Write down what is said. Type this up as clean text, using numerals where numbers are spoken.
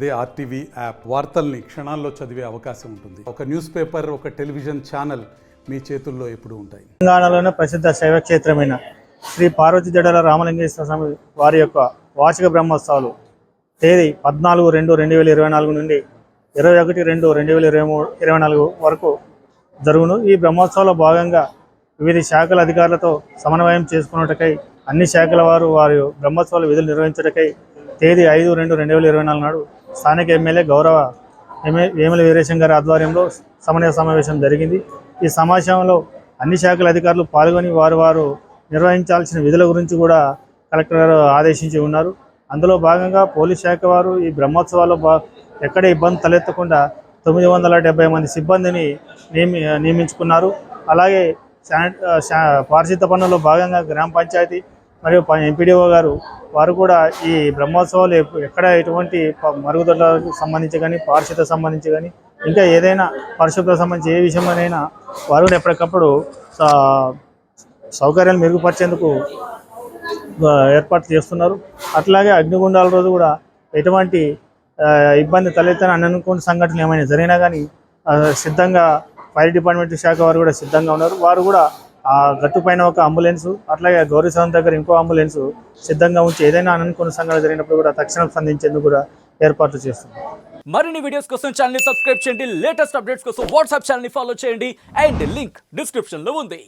అదే RTV app వార్తల్ని క్షణాల్లో చదివే అవకాశం ఉంటుంది. ఒక న్యూస్ పేపర్, ఒక టెలివిజన్ ఛానల్ మీ చేతుల్లో ఎప్పుడూ ఉంటాయి. తెలంగాణలోనే ప్రసిద్ధ శైవ క్షేత్రమైన శ్రీ పార్వతి జడల రామలింగేశ్వర స్వామి వారి యొక్క వార్షిక బ్రహ్మోత్సవాలు తేదీ 14/2/2024 నుండి 21/2/2024 వరకు జరుగును. ఈ బ్రహ్మోత్సవాల్లో భాగంగా వివిధ శాఖల అధికారులతో సమన్వయం చేసుకున్నటకై అన్ని శాఖల వారు వారి బ్రహ్మోత్సవాల విధులు నిర్వహించటకై తేదీ 5/2/2024 నాడు స్థానిక ఎమ్మెల్యే గౌరవ వేముల వీరేశం గారి ఆధ్వర్యంలో సమన్వయ సమావేశం జరిగింది. ఈ సమావేశంలో అన్ని శాఖల అధికారులు పాల్గొని వారు నిర్వహించాల్సిన విధుల గురించి కూడా కలెక్టర్ గారు ఆదేశించి ఉన్నారు. అందులో భాగంగా పోలీస్ శాఖ వారు ఈ బ్రహ్మోత్సవాల్లో ఎక్కడ ఇబ్బంది తలెత్తకుండా 970 మంది సిబ్బందిని నియమించుకున్నారు. అలాగే పారిశుద్ధ పనుల్లో భాగంగా గ్రామ పంచాయతీ మరియు ఎంపీడీఓ గారు వారు కూడా ఈ బ్రహ్మోత్సవాలు ఎక్కడ ఎటువంటి మరుగుదొడ్లకు సంబంధించి కానీ పారిశుద్ధ సంబంధించి కానీ ఇంకా ఏదైనా పరిశుభ్రత సంబంధించి ఏ విషయమైనా వారు ఎప్పటికప్పుడు సౌకర్యాలు మెరుగుపరిచేందుకు ఏర్పాటు చేస్తున్నారు. అట్లాగే అగ్నిగుండాల రోజు కూడా ఎటువంటి ఇబ్బంది తలెత్తని అనుకున్న సంఘటనలు ఏమైనా జరిగినా కానీ సిద్ధంగా ఫైర్ డిపార్ట్మెంట్ శాఖ వారు కూడా సిద్ధంగా ఉన్నారు. వారు కూడా ఆ గట్టు పైన ఒక అంబులెన్సు, అట్లాగే గౌరీశం దగ్గర ఇంకో అంబులెన్సు సిద్ధంగా ఉంచి ఏదైనా అనుకున్న సంఘటన జరిగినప్పుడు కూడా తక్షణం స్పందించేందుకు కూడా ఏర్పాట్లు చేస్తున్నారు. మరిన్ని వీడియోస్ కోసం ఛానల్ ని సబ్స్క్రైబ్ చేయండి. లేటెస్ట్ అప్డేట్స్ కోసం వాట్సాప్ ఛానల్ ని ఫాలో చేయండి. అండ్ లింక్ డిస్క్రిప్షన్ లో ఉంది.